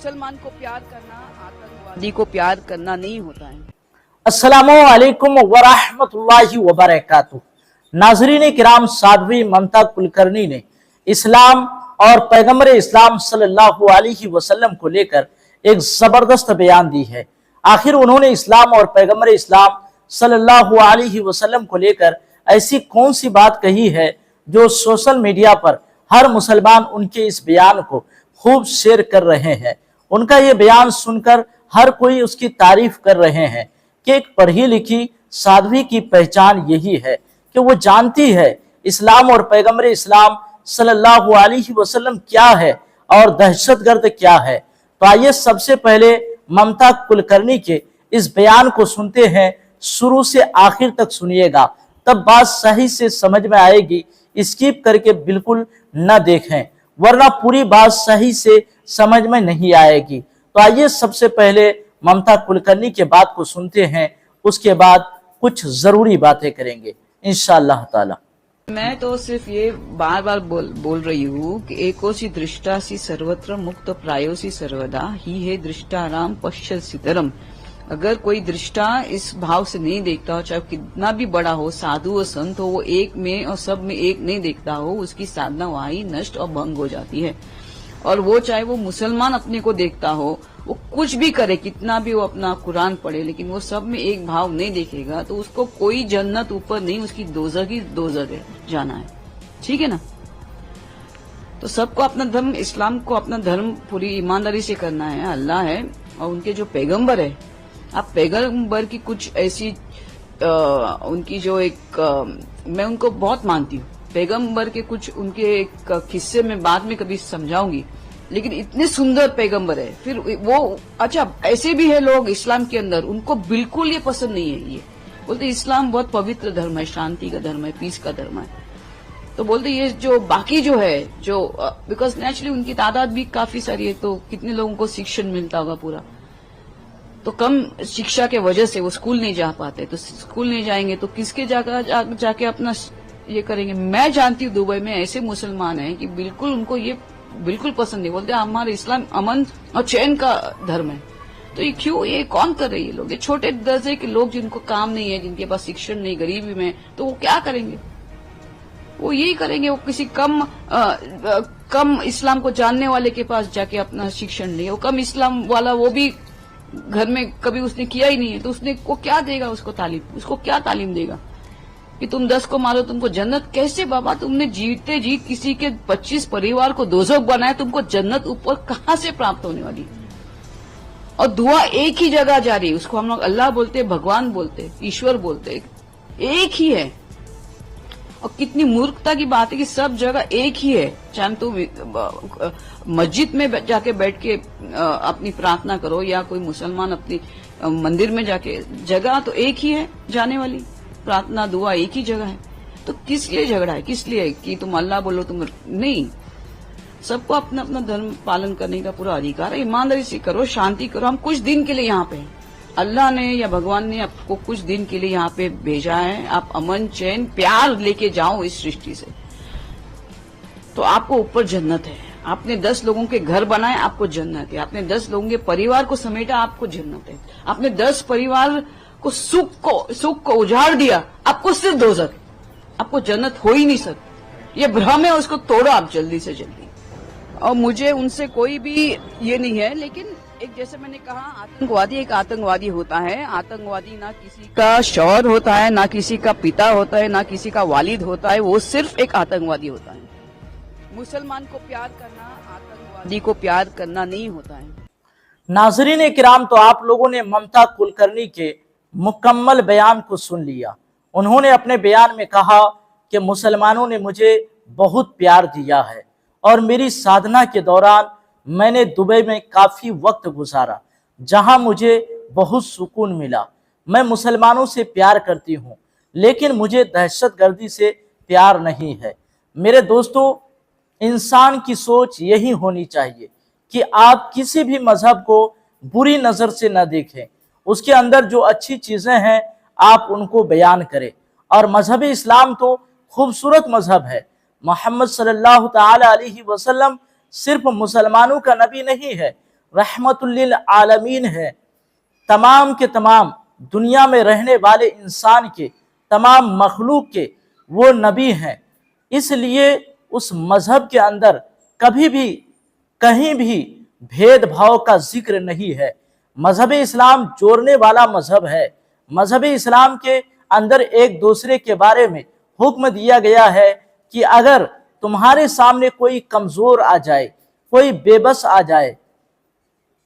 मुसलमान को प्यार करना आतंकवादी को प्यार करना नहीं होता है। अस्सलामु अलैकुम वरहमतुल्लाहि वबरकातुहू। नाज़रीन किराम, साध्वी ममता कुलकर्णी ने इस्लाम और पैगंबर इस्लाम सल्लल्लाहु अलैहि वसल्लम को लेकर एक जबरदस्त बयान दी है। आखिर उन्होंने इस्लाम और पैगंबर इस्लाम सल्लल्लाहु अलैहि वसल्लम को लेकर ऐसी कौन सी बात कही है जो सोशल मीडिया पर हर मुसलमान उनके इस बयान को खूब शेयर कर रहे हैं। उनका ये बयान सुनकर हर कोई उसकी तारीफ कर रहे हैं कि एक पढ़ी लिखी साध्वी की पहचान यही है कि वो जानती है इस्लाम और पैगंबर इस्लाम सल्लल्लाहु अलैहि वसल्लम क्या है और दहशतगर्द क्या है। तो आइए सबसे पहले ममता कुलकर्णी के इस बयान को सुनते हैं, शुरू से आखिर तक सुनिएगा, तब बात सही से समझ में आएगी। स्किप करके बिल्कुल न देखें, वरना पूरी बात सही से समझ में नहीं आएगी। तो आइए सबसे पहले ममता कुलकर्णी के बात को सुनते हैं, उसके बाद कुछ जरूरी बातें करेंगे इंशाअल्लाह ताला। मैं तो सिर्फ ये बार बार बोल रही हूँ कि एकोसी दृष्टासी सर्वत्र मुक्त प्रायोसी सर्वदा ही है दृष्टाराम पश्यसितरम। अगर कोई दृष्टा इस भाव से नहीं देखता हो, चाहे कितना भी बड़ा हो, साधु और संत हो, वो एक में और सब में एक नहीं देखता हो, उसकी साधना वहां ही नष्ट और भंग हो जाती है। और वो चाहे वो मुसलमान अपने को देखता हो, वो कुछ भी करे, कितना भी वो अपना कुरान पढ़े, लेकिन वो सब में एक भाव नहीं देखेगा तो उसको कोई जन्नत ऊपर नहीं, उसकी दोजख ही दोजख है, जाना है। ठीक है ना? तो सबको अपना धर्म, इस्लाम को अपना धर्म पूरी ईमानदारी से करना है। अल्लाह है और उनके जो पैगंबर है, आप पैगंबर की कुछ ऐसी उनकी जो मैं उनको बहुत मानती हूँ। पैगंबर के कुछ उनके एक किस्से में बाद में कभी समझाऊंगी, लेकिन इतने सुंदर पैगंबर है। फिर वो अच्छा, ऐसे भी है लोग इस्लाम के अंदर, उनको बिल्कुल ये पसंद नहीं है। ये बोलते इस्लाम बहुत पवित्र धर्म है, शांति का धर्म है, पीस का धर्म है। तो बोलते ये जो बाकी जो है, जो बिकॉज नेचुरली उनकी तादाद भी काफी सारी है, तो कितने लोगों को शिक्षण मिलता होगा पूरा। तो कम शिक्षा के वजह से वो स्कूल नहीं जा पाते, तो स्कूल नहीं जाएंगे तो किसके जाके अपना ये करेंगे। मैं जानती हूँ दुबई में ऐसे मुसलमान हैं कि बिल्कुल उनको ये बिल्कुल पसंद नहीं। बोलते हमारा इस्लाम अमन और चैन का धर्म है। तो ये क्यों, ये कौन कर रहे हैं लोग? ये छोटे दर्जे के लोग जिनको काम नहीं है, जिनके पास शिक्षण नहीं, गरीबी में, तो वो क्या करेंगे? वो यही करेंगे, वो किसी कम इस्लाम को जानने वाले के पास जाके अपना शिक्षण ले। वो कम इस्लाम वाला, वो भी घर में कभी उसने किया ही नहीं है, तो उसने को क्या देगा उसको तालीम? उसको क्या तालीम देगा कि तुम 10 को मारो तुमको जन्नत? कैसे बाबा? तुमने जीते जीत किसी के 25 परिवार को दोजख बनाया, तुमको जन्नत ऊपर कहां से प्राप्त होने वाली? और दुआ एक ही जगह जा रही है, उसको हम लोग अल्लाह बोलते, भगवान बोलते, ईश्वर बोलते, एक ही है। और कितनी मूर्खता की बात है कि सब जगह एक ही है। चाहे तुम मस्जिद में जाके बैठ के अपनी प्रार्थना करो, या कोई मुसलमान अपनी मंदिर में जाके, जगह तो एक ही है जाने वाली, प्रार्थना दुआ एक ही जगह है। तो किस लिए झगड़ा है? किस लिए कि तुम अल्लाह बोलो? तुम नहीं, सबको अपना अपना धर्म पालन करने का पूरा अधिकार है। ईमानदारी से करो, शांति करो। हम कुछ दिन के लिए यहाँ पे हैं, अल्लाह ने या भगवान ने आपको कुछ दिन के लिए यहाँ पे भेजा है। आप अमन चैन प्यार लेके जाओ इस सृष्टि से, तो आपको ऊपर जन्नत है। आपने 10 लोगों के घर बनाए, आपको जन्नत है। आपने 10 लोगों के परिवार को समेटा, आपको जन्नत है। आपने 10 परिवार को सुख को उजाड़ दिया, आपको सिर्फ दोजख है। आपको जन्नत हो ही नहीं सकती। ये भ्रम है, उसको तोड़ो आप जल्दी से जल्दी। और मुझे उनसे कोई भी ये नहीं है, लेकिन एक जैसे मैंने कहा, आतंकवादी एक आतंकवादी होता है। आतंकवादी ना किसी का शौहर होता है, ना किसी का पिता होता है, ना किसी का वालिद होता है। वो सिर्फ एक आतंकवादी होता है। मुसलमान को प्यार करना आतंकवादी को प्यार करना नहीं होता है। नाज़रीन किराम, तो आप लोगों ने ममता कुलकर्णी के मुकम्मल बयान को सुन लिया। उन्होंने अपने बयान में कहा कि मुसलमानों ने मुझे बहुत प्यार दिया है और मेरी साधना के दौरान मैंने दुबई में काफ़ी वक्त गुजारा, जहां मुझे बहुत सुकून मिला। मैं मुसलमानों से प्यार करती हूं, लेकिन मुझे दहशतगर्दी से प्यार नहीं है। मेरे दोस्तों, इंसान की सोच यही होनी चाहिए कि आप किसी भी मजहब को बुरी नज़र से न देखें, उसके अंदर जो अच्छी चीज़ें हैं आप उनको बयान करें। और मजहब इस्लाम तो खूबसूरत मजहब है। मोहम्मद सल्लल्लाहु ताला अलैहि वसल्लम सिर्फ मुसलमानों का नबी नहीं है, रहमतुल लिल आलमीन है, तमाम के तमाम दुनिया में रहने वाले इंसान के, तमाम मखलूक के वो नबी हैं। इसलिए उस मजहब के अंदर कभी भी कहीं भी भेदभाव का जिक्र नहीं है। मजहब इस्लाम जोड़ने वाला मजहब है। मजहब इस्लाम के अंदर एक दूसरे के बारे में हुक्म दिया गया है कि अगर तुम्हारे सामने कोई कमजोर आ जाए, कोई बेबस आ जाए,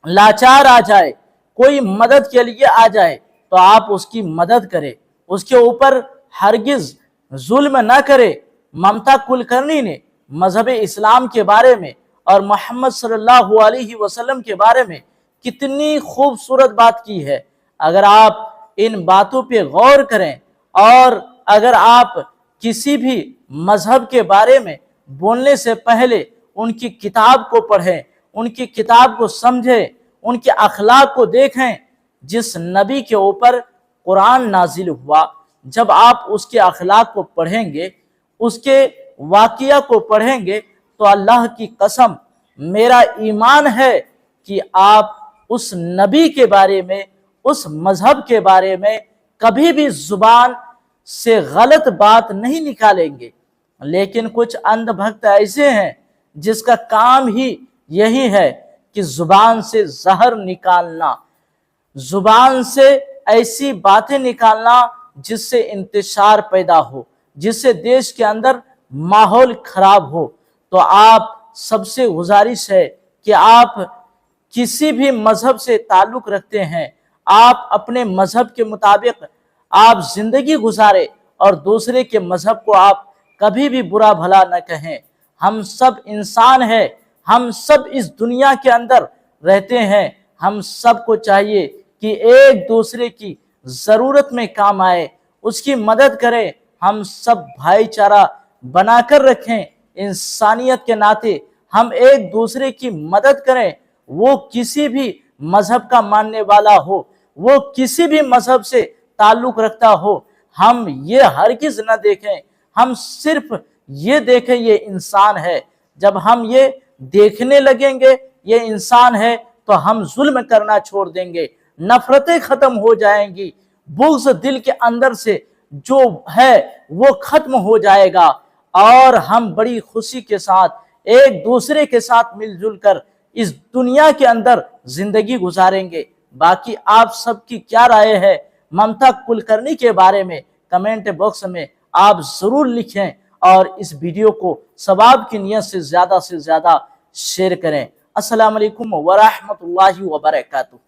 लाचार आ जाए, कोई मदद के लिए आ जाए, तो आप उसकी मदद करें, उसके ऊपर हरगिज जुल्म न करे। ममता कुलकर्णी ने मजहब इस्लाम के बारे में और मोहम्मद सल्लल्लाहु अलैहि वसल्लम के बारे में कितनी खूबसूरत बात की है। अगर आप इन बातों पे गौर करें और अगर आप किसी भी मजहब के बारे में बोलने से पहले उनकी किताब को पढ़ें, उनकी किताब को समझें, उनके अखलाक को देखें। जिस नबी के ऊपर कुरान नाजिल हुआ, जब आप उसके अखलाक को पढ़ेंगे, उसके वाकिया को पढ़ेंगे, तो अल्लाह की कसम मेरा ईमान है कि आप उस नबी के बारे में, उस मजहब के बारे में कभी भी जुबान से गलत बात नहीं निकालेंगे। लेकिन कुछ अंधभक्त ऐसे हैं जिसका काम ही यही है कि जुबान से जहर निकालना, जुबान से ऐसी बातें निकालना जिससे इंतशार पैदा हो, जिससे देश के अंदर माहौल खराब हो। तो आप सबसे गुजारिश है कि आप किसी भी मजहब से ताल्लुक रखते हैं, आप अपने मजहब के मुताबिक आप जिंदगी गुजारे और दूसरे के मजहब को आप कभी भी बुरा भला न कहें। हम सब इंसान हैं, हम सब इस दुनिया के अंदर रहते हैं। हम सबको चाहिए कि एक दूसरे की जरूरत में काम आए, उसकी मदद करें। हम सब भाईचारा बनाकर रखें। इंसानियत के नाते हम एक दूसरे की मदद करें। वो किसी भी मजहब का मानने वाला हो, वो किसी भी मजहब से ताल्लुक रखता हो, हम ये हरगिज न देखें। हम सिर्फ ये देखें ये इंसान है। जब हम ये देखने लगेंगे ये इंसान है, तो हम जुल्म करना छोड़ देंगे, नफरतें खत्म हो जाएंगी, बुग़्ज़ दिल के अंदर से जो है वो खत्म हो जाएगा और हम बड़ी खुशी के साथ एक दूसरे के साथ मिलजुल कर इस दुनिया के अंदर जिंदगी गुजारेंगे। बाकी आप सबकी क्या राय है ममता कुलकर्णी के बारे में, कमेंट बॉक्स में आप जरूर लिखें और इस वीडियो को सवाब की नियत से ज्यादा शेयर करें। अस्सलाम वालेकुम व रहमतुल्लाहि व बरकातुहू।